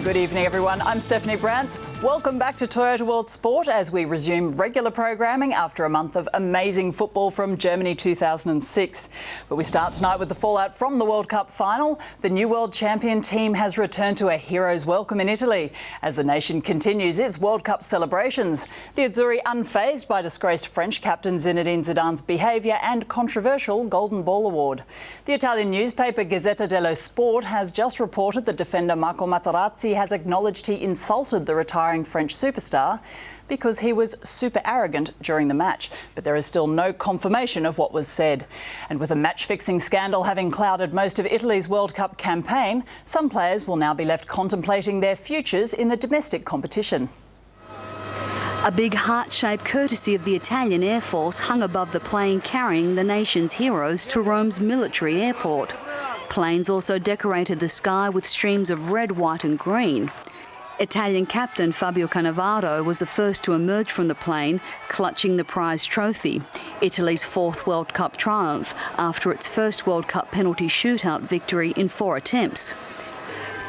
Good evening, everyone. I'm Stephanie Brantz. Welcome back to Toyota World Sport as we resume regular programming after a month of amazing football from Germany 2006. But we start tonight with the fallout from the World Cup final. The new world champion team has returned to a hero's welcome in Italy as the nation continues its World Cup celebrations. The Azzurri unfazed by disgraced French captain Zinedine Zidane's behaviour and controversial Golden Ball award. The Italian newspaper Gazzetta dello Sport has just reported that defender Marco Materazzi has acknowledged he insulted the retiring French superstar because he was super arrogant during the match. But there is still no confirmation of what was said. And with a match-fixing scandal having clouded most of Italy's World Cup campaign, some players will now be left contemplating their futures in the domestic competition. A big heart-shaped courtesy of the Italian Air Force hung above the plane carrying the nation's heroes to Rome's military airport. Planes also decorated the sky with streams of red, white and green. Italian captain Fabio Cannavaro was the first to emerge from the plane, clutching the prize trophy, Italy's fourth World Cup triumph after its first World Cup penalty shootout victory in 4 attempts.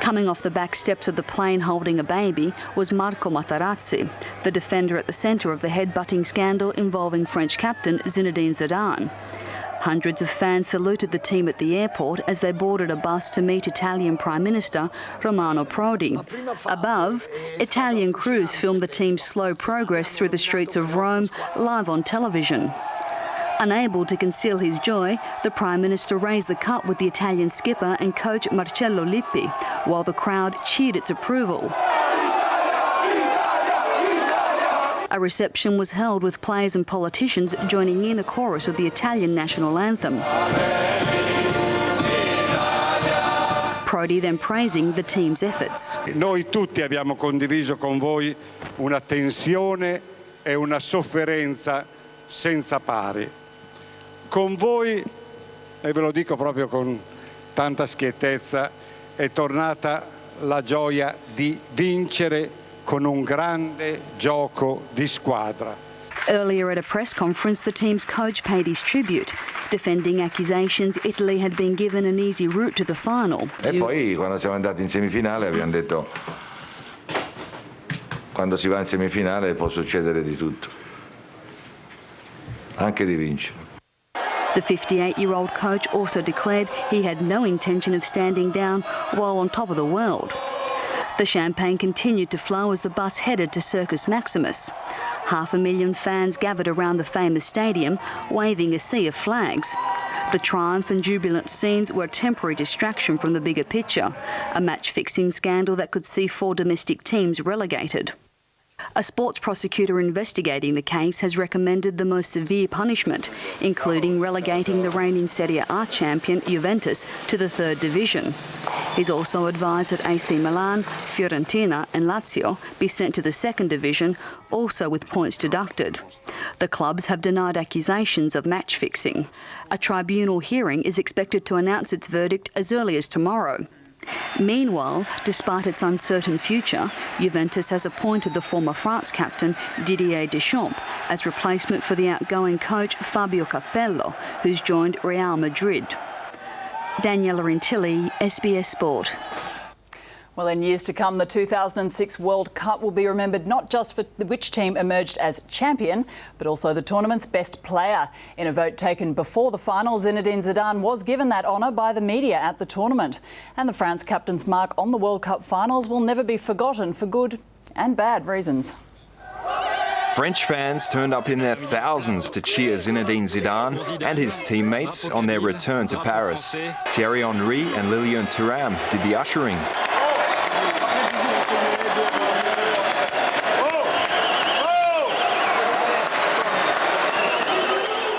Coming off the back steps of the plane holding a baby was Marco Materazzi, the defender at the centre of the headbutting scandal involving French captain Zinedine Zidane. Hundreds of fans saluted the team at the airport as they boarded a bus to meet Italian Prime Minister Romano Prodi. Above, Italian crews filmed the team's slow progress through the streets of Rome live on television. Unable to conceal his joy, the Prime Minister raised the cup with the Italian skipper and coach Marcello Lippi, while the crowd cheered its approval. A reception was held with players and politicians joining in a chorus of the Italian national anthem. Prodi then praising the team's efforts. Noi tutti abbiamo condiviso con voi una tensione e una sofferenza senza pari. Con voi, e ve lo dico proprio con tanta schiettezza, è tornata la gioia di vincere con un grande gioco di squadra. Earlier at a press conference, the team's coach paid his tribute, defending accusations Italy had been given an easy route to the final. E poi quando siamo andati in semifinale abbiamo detto quando si va in semifinale può succedere di tutto, anche di vincere. The 58-year-old coach also declared he had no intention of standing down while on top of the world. The champagne continued to flow as the bus headed to Circus Maximus. 500,000 fans gathered around the famous stadium, waving a sea of flags. The triumph and jubilant scenes were a temporary distraction from the bigger picture, a match-fixing scandal that could see 4 domestic teams relegated. A sports prosecutor investigating the case has recommended the most severe punishment, including relegating the reigning Serie A champion Juventus to the 3rd division. He's also advised that AC Milan, Fiorentina and Lazio be sent to the 2nd division, also with points deducted. The clubs have denied accusations of match fixing. A tribunal hearing is expected to announce its verdict as early as tomorrow. Meanwhile, despite its uncertain future, Juventus has appointed the former France captain Didier Deschamps as replacement for the outgoing coach Fabio Capello, who's joined Real Madrid. Daniela Rintilli, SBS Sport. Well, in years to come, the 2006 World Cup will be remembered not just for which team emerged as champion, but also the tournament's best player. In a vote taken before the final, Zinedine Zidane was given that honour by the media at the tournament. And the France captain's mark on the World Cup finals will never be forgotten for good and bad reasons. French fans turned up in their thousands to cheer Zinedine Zidane and his teammates on their return to Paris. Thierry Henry and Lilian Thuram did the ushering.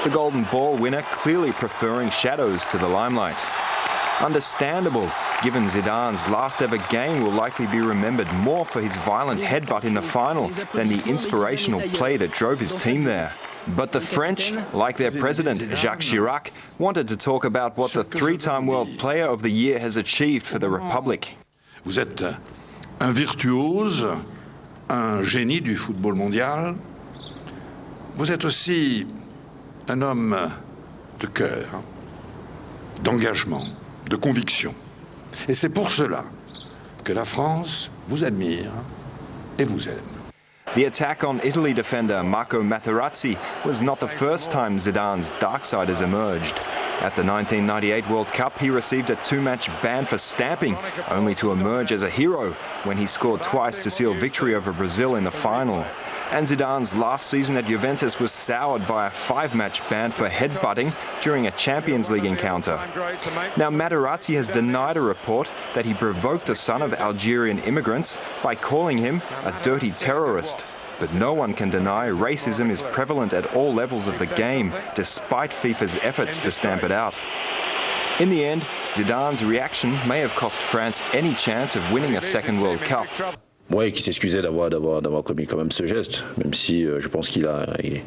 The Golden Ball winner clearly preferring shadows to the limelight. Understandable, given Zidane's last ever game will likely be remembered more for his violent headbutt in the final than the inspirational play that drove his team there. But the French, like their president Jacques Chirac, wanted to talk about what the 3-time World Player of the Year has achieved for the Republic. Vous êtes un virtuose, un génie du football mondial. Vous êtes aussi un homme de cœur, d'engagement, de conviction. Et c'est pour cela que la France vous admire et vous aime. The attack on Italy defender Marco Materazzi was not the first time Zidane's dark side has emerged. At the 1998 World Cup, he received a two-match ban for stamping, only to emerge as a hero when he scored twice to seal victory over Brazil in the final. And Zidane's last season at Juventus was soured by a five-match ban for headbutting during a Champions League encounter. Now, Materazzi has denied a report that he provoked the son of Algerian immigrants by calling him a dirty terrorist. But no one can deny racism is prevalent at all levels of the game, despite FIFA's efforts to stamp it out. In the end, Zidane's reaction may have cost France any chance of winning a second World Cup. Ouais, qui s'excusait d'avoir commis quand même ce geste, même si je pense qu'il a eu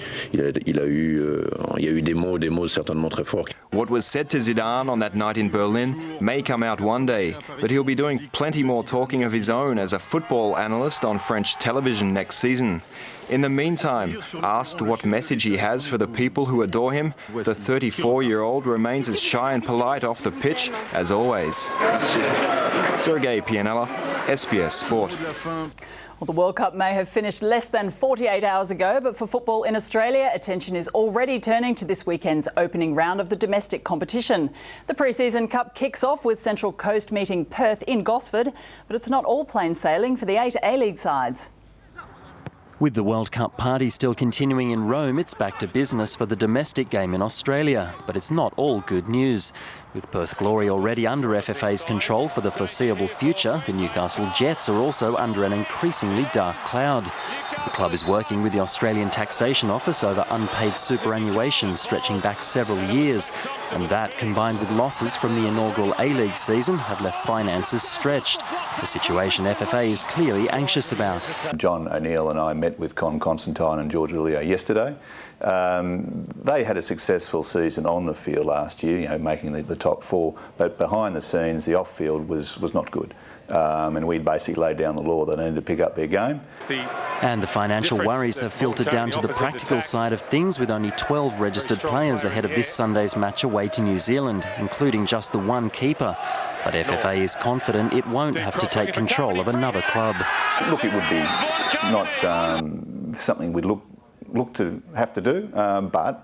des mots certainement très forts. What was said to Zidane on that night in Berlin may come out one day, but he'll be doing plenty more talking of his own as a football analyst on French television next season. In the meantime, asked what message he has for the people who adore him, the 34-year-old remains as shy and polite off the pitch as always. Sergei Pianella, SBS Sport. Well, the World Cup may have finished less than 48 hours ago, but for football in Australia, attention is already turning to this weekend's opening round of the domestic competition. The pre-season cup kicks off with Central Coast meeting Perth in Gosford, but it's not all plain sailing for the 8 A-League sides. With the World Cup party still continuing in Rome, it's back to business for the domestic game in Australia. But it's not all good news. With Perth Glory already under FFA's control for the foreseeable future, the Newcastle Jets are also under an increasingly dark cloud. The club is working with the Australian Taxation Office over unpaid superannuation stretching back several years. And that, combined with losses from the inaugural A-League season, have left finances stretched. A situation FFA is clearly anxious about. John O'Neill and I met with Con Constantine and George Lilio yesterday. They had a successful season on the field last year, making the top four, but behind the scenes, the off-field was not good. And we basically laid down the law that they needed to pick up their game. And the financial worries have filtered down to the practical side of things, with only 12 registered players ahead of this Sunday's match away to New Zealand, including just the one keeper. But FFA is confident it won't have to take control of another club. Look, it would be not something we'd look to have to do, but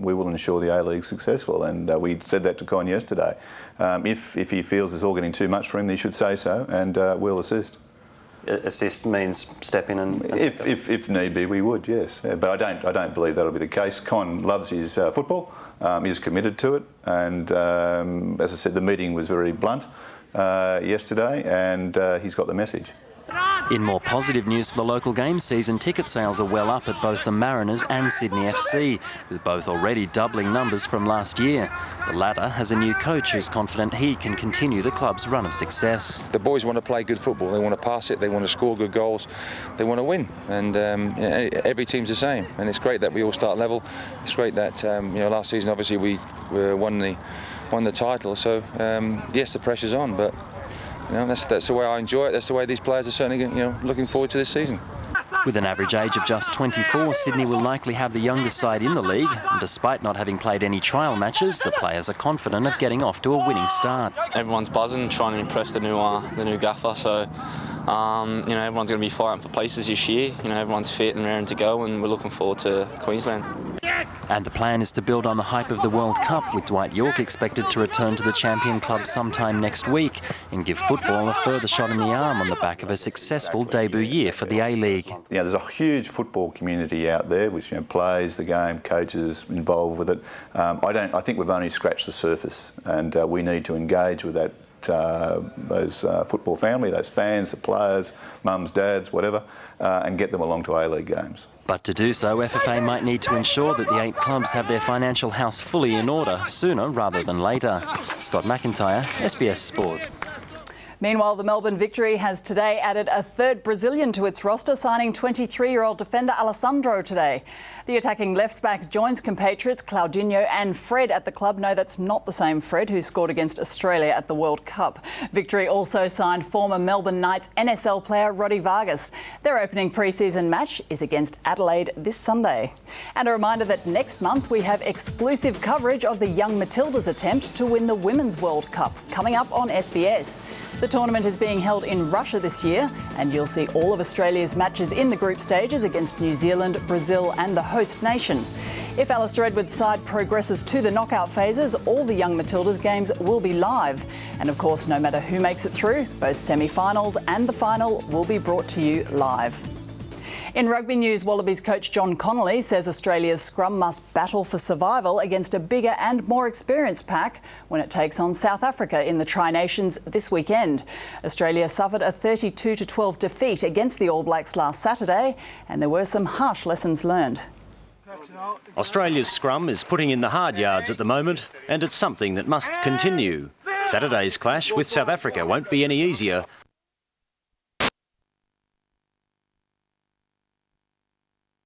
we will ensure the A-League's successful, and we said that to Con yesterday. If he feels it's all getting too much for him, he should say so, and we'll assist. Assist means step in and if need be, we would, yes. But I don't believe that'll be the case. Con loves his football, is committed to it, and as I said, the meeting was very blunt yesterday, and he's got the message. In more positive news for the local game season, ticket sales are well up at both the Mariners and Sydney FC, with both already doubling numbers from last year. The latter has a new coach who's confident he can continue the club's run of success. The boys want to play good football. They want to pass it. They want to score good goals. They want to win. And every team's the same. And it's great that we all start level. It's great that last season obviously we won the title. So yes, the pressure's on, but. That's the way I enjoy it. That's the way these players are certainly, looking forward to this season. With an average age of just 24, Sydney will likely have the youngest side in the league. And despite not having played any trial matches, the players are confident of getting off to a winning start. Everyone's buzzing, trying to impress the new gaffer. So, everyone's going to be fighting for places this year. Everyone's fit and raring to go, and we're looking forward to Queensland. And the plan is to build on the hype of the World Cup, with Dwight Yorke expected to return to the champion club sometime next week and give football a further shot in the arm on the back of a successful debut year for the A-League. There's a huge football community out there which plays the game, coaches involved with it. I think we've only scratched the surface, and we need to engage with that. Those football family, those fans, the players, mums, dads, whatever, and get them along to A-League games. But to do so, FFA might need to ensure that the 8 clubs have their financial house fully in order sooner rather than later. Scott McIntyre, SBS Sport. Meanwhile, the Melbourne Victory has today added a third Brazilian to its roster, signing 23-year-old defender Alessandro today. The attacking left-back joins compatriots Claudinho and Fred at the club. No, that's not the same Fred who scored against Australia at the World Cup. Victory also signed former Melbourne Knights NSL player Roddy Vargas. Their opening pre-season match is against Adelaide this Sunday. And a reminder that next month we have exclusive coverage of the young Matildas' attempt to win the Women's World Cup, coming up on SBS. The tournament is being held in Russia this year, and you'll see all of Australia's matches in the group stages against New Zealand, Brazil and the host nation. If Alistair Edwards' side progresses to the knockout phases, all the young Matildas games will be live. And of course, no matter who makes it through, both semi-finals and the final will be brought to you live. In rugby news, Wallabies coach John Connolly says Australia's scrum must battle for survival against a bigger and more experienced pack when it takes on South Africa in the Tri-Nations this weekend. Australia suffered a 32-12 defeat against the All Blacks last Saturday, and there were some harsh lessons learned. Australia's scrum is putting in the hard yards at the moment, and it's something that must continue. Saturday's clash with South Africa won't be any easier